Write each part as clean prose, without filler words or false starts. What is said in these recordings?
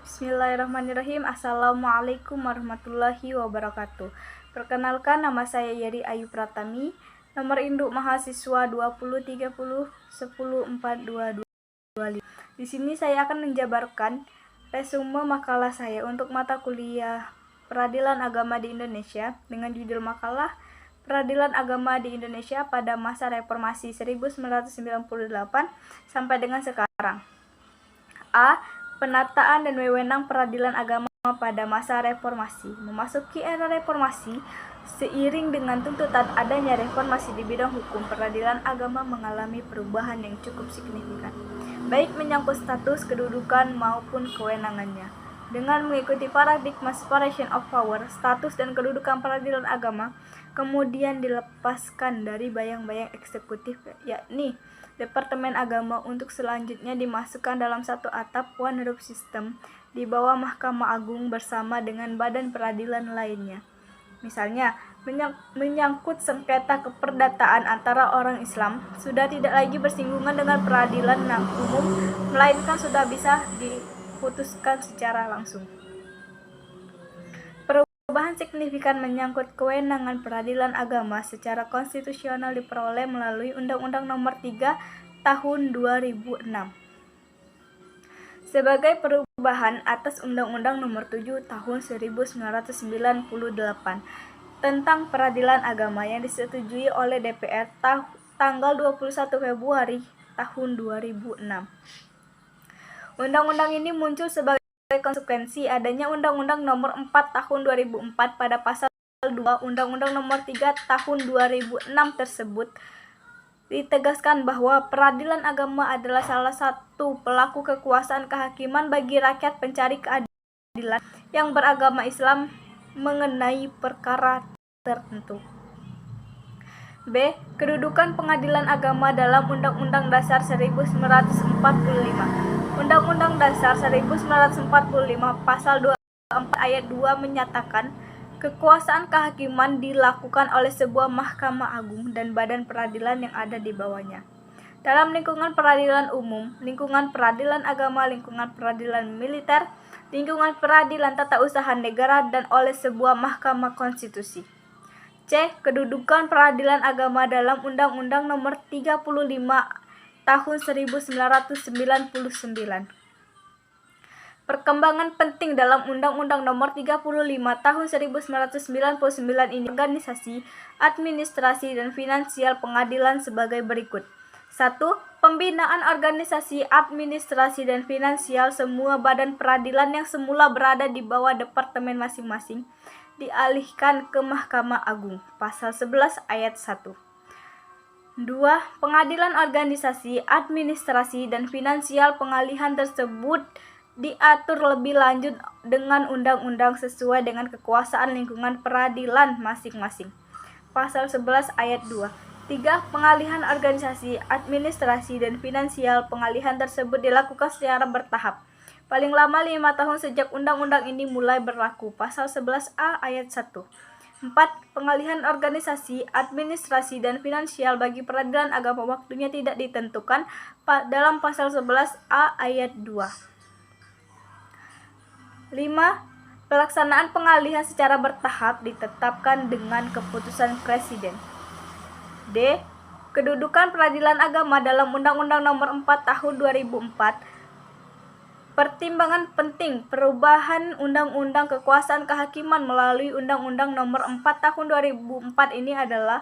Bismillahirrahmanirrahim. Assalamualaikum warahmatullahi wabarakatuh. Perkenalkan, nama saya Yeri Ayu Pratami. Nomor induk mahasiswa 2030104225. Di sini saya akan menjabarkan resume makalah saya untuk mata kuliah Peradilan Agama di Indonesia dengan judul makalah Peradilan Agama di Indonesia pada masa Reformasi 1998 sampai dengan sekarang. A. Penataan dan wewenang peradilan agama pada masa reformasi. Memasuki era reformasi, seiring dengan tuntutan adanya reformasi di bidang hukum, peradilan agama mengalami perubahan yang cukup signifikan, baik menyangkut status, kedudukan, maupun kewenangannya. Dengan mengikuti paradigma separation of power, status dan kedudukan peradilan agama kemudian dilepaskan dari bayang-bayang eksekutif, yakni Departemen Agama, untuk selanjutnya dimasukkan dalam satu atap one roof system di bawah Mahkamah Agung bersama dengan badan peradilan lainnya. Misalnya, menyangkut sengketa keperdataan antara orang Islam sudah tidak lagi bersinggungan dengan peradilan umum, melainkan sudah bisa diputuskan secara langsung. Perubahan signifikan menyangkut kewenangan peradilan agama secara konstitusional diperoleh melalui Undang-Undang Nomor 3 Tahun 2006. Sebagai perubahan atas Undang-Undang Nomor 7 Tahun 1998 tentang peradilan agama yang disetujui oleh DPR tanggal 21 Februari tahun 2006. Undang-undang ini muncul sebagai konsekuensi adanya Undang-Undang Nomor 4 Tahun 2004 pada pasal 2 Undang-Undang Nomor 3 Tahun 2006 tersebut ditegaskan bahwa peradilan agama adalah salah satu pelaku kekuasaan kehakiman bagi rakyat pencari keadilan yang beragama Islam mengenai perkara tertentu. B. Kedudukan pengadilan agama dalam Undang-Undang Dasar 1945. Undang-Undang Dasar 1945 Pasal 24 Ayat 2 menyatakan kekuasaan kehakiman dilakukan oleh sebuah Mahkamah Agung dan badan peradilan yang ada di bawahnya. Dalam lingkungan peradilan umum, lingkungan peradilan agama, lingkungan peradilan militer, lingkungan peradilan tata usaha negara, dan oleh sebuah Mahkamah Konstitusi. C. Kedudukan peradilan agama dalam Undang-Undang Nomor 35 Tahun 1999. Perkembangan penting dalam Undang-Undang Nomor 35 Tahun 1999 ini organisasi, administrasi, dan finansial pengadilan sebagai berikut. 1. Pembinaan organisasi, administrasi, dan finansial semua badan peradilan yang semula berada di bawah departemen masing-masing dialihkan ke Mahkamah Agung. Pasal 11 Ayat 1. 2. Pengadilan organisasi, administrasi, dan finansial pengalihan tersebut diatur lebih lanjut dengan undang-undang sesuai dengan kekuasaan lingkungan peradilan masing-masing. Pasal 11 Ayat 2. 3. Pengalihan organisasi, administrasi, dan finansial pengalihan tersebut dilakukan secara bertahap. Paling lama 5 tahun sejak undang-undang ini mulai berlaku. Pasal 11A Ayat 1. 4. Pengalihan organisasi, administrasi, dan finansial bagi peradilan agama waktunya tidak ditentukan dalam pasal 11A Ayat 2. 5. Pelaksanaan pengalihan secara bertahap ditetapkan dengan keputusan Presiden. D. Kedudukan peradilan agama dalam Undang-Undang Nomor 4 Tahun 2004. Pertimbangan penting perubahan Undang-Undang Kekuasaan Kehakiman melalui Undang-Undang Nomor 4 Tahun 2004 ini adalah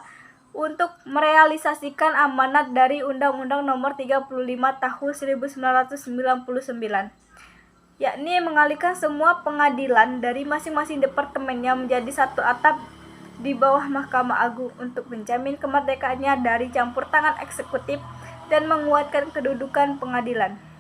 untuk merealisasikan amanat dari Undang-Undang Nomor 35 Tahun 1999, yakni mengalihkan semua pengadilan dari masing-masing departemennya menjadi satu atap di bawah Mahkamah Agung untuk menjamin kemerdekaannya dari campur tangan eksekutif dan menguatkan kedudukan pengadilan.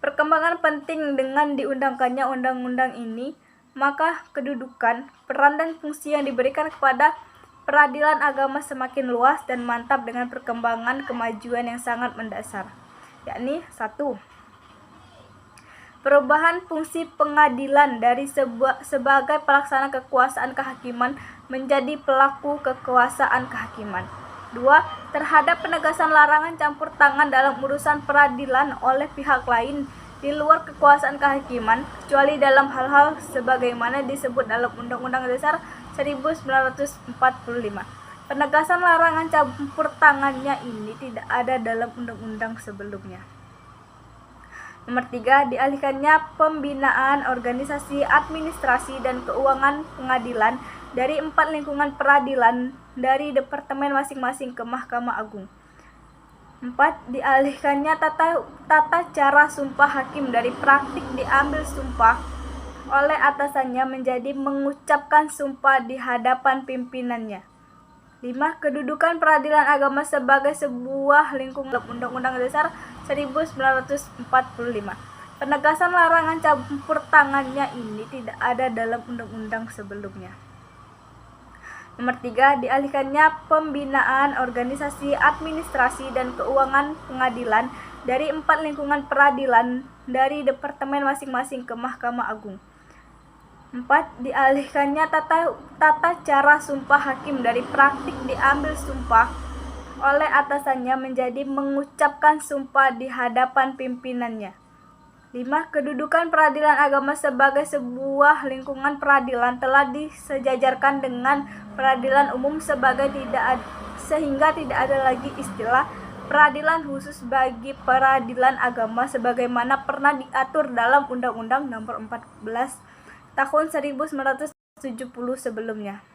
Perkembangan penting dengan diundangkannya undang-undang ini, maka kedudukan, peran, dan fungsi yang diberikan kepada peradilan agama semakin luas dan mantap dengan perkembangan kemajuan yang sangat mendasar, yakni 1. Perubahan fungsi pengadilan dari sebagai pelaksana kekuasaan kehakiman menjadi pelaku kekuasaan kehakiman. 2. Terhadap penegasan larangan campur tangan dalam urusan peradilan oleh pihak lain di luar kekuasaan kehakiman, kecuali dalam hal-hal sebagaimana disebut dalam Undang-Undang Dasar 1945. Penegasan larangan campur tangannya ini tidak ada dalam undang-undang sebelumnya. Nomor 3, dialihkannya pembinaan organisasi, administrasi, dan keuangan pengadilan dari 4 lingkungan peradilan dari departemen masing-masing ke Mahkamah Agung. 4, dialihkannya tata cara sumpah hakim dari praktik diambil sumpah oleh atasannya menjadi mengucapkan sumpah di hadapan pimpinannya. 5, kedudukan peradilan agama sebagai sebuah lingkungan Undang-Undang Dasar 1945. Penegasan larangan campur tangannya ini tidak ada dalam undang-undang sebelumnya. Nomor 3, dialihkannya pembinaan organisasi, administrasi, dan keuangan pengadilan dari 4 lingkungan peradilan dari departemen masing-masing ke Mahkamah Agung. 4, dialihkannya tata cara sumpah hakim dari praktik diambil sumpah oleh atasannya menjadi mengucapkan sumpah di hadapan pimpinannya. 5, kedudukan peradilan agama sebagai sebuah lingkungan peradilan telah disejajarkan dengan peradilan umum sehingga tidak ada lagi istilah peradilan khusus bagi peradilan agama sebagaimana pernah diatur dalam Undang-Undang Nomor 14 Tahun 1970 sebelumnya.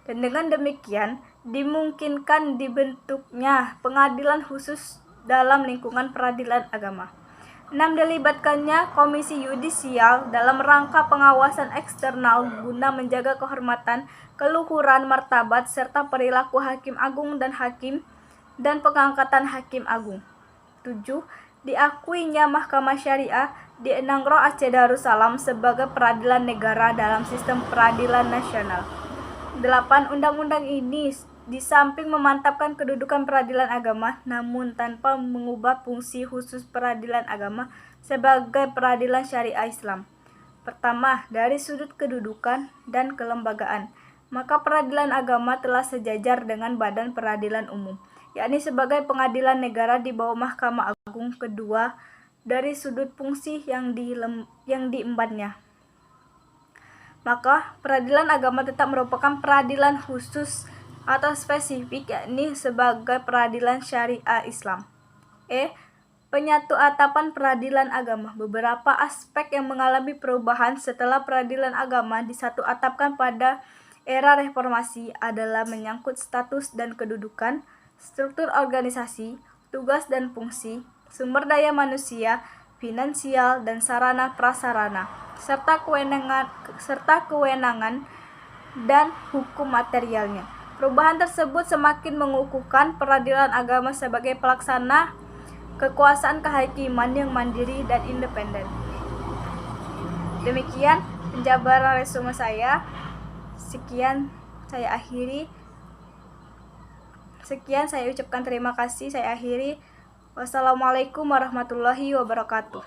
Dan dengan demikian dimungkinkan dibentuknya pengadilan khusus dalam lingkungan peradilan agama. 6, dilibatkannya komisi yudisial dalam rangka pengawasan eksternal guna menjaga kehormatan, keluhuran, martabat, serta perilaku hakim agung dan pengangkatan hakim agung. 7, diakuinya Mahkamah Syariah di Enangro Aceh Darussalam sebagai peradilan negara dalam sistem peradilan nasional. 8, undang-undang ini di samping memantapkan kedudukan peradilan agama, namun tanpa mengubah fungsi khusus peradilan agama sebagai peradilan syariah Islam. Pertama, dari sudut kedudukan dan kelembagaan, maka peradilan agama telah sejajar dengan Badan Peradilan Umum, yakni sebagai pengadilan negara di bawah Mahkamah Agung. Kedua, dari sudut fungsi yang diembannya, maka peradilan agama tetap merupakan peradilan khusus atau spesifik, yakni sebagai peradilan syariah Islam. Penyatuatapan peradilan agama. Beberapa aspek yang mengalami perubahan setelah peradilan agama disatuatapkan pada era reformasi adalah menyangkut status dan kedudukan, struktur organisasi, tugas dan fungsi, sumber daya manusia, finansial dan sarana prasarana, serta kewenangan dan hukum materialnya. Perubahan tersebut semakin mengukuhkan peradilan agama sebagai pelaksana kekuasaan kehakiman yang mandiri dan independen. Demikian penjabaran resume saya. Sekian saya ucapkan terima kasih. Saya akhiri. Wassalamualaikum warahmatullahi wabarakatuh.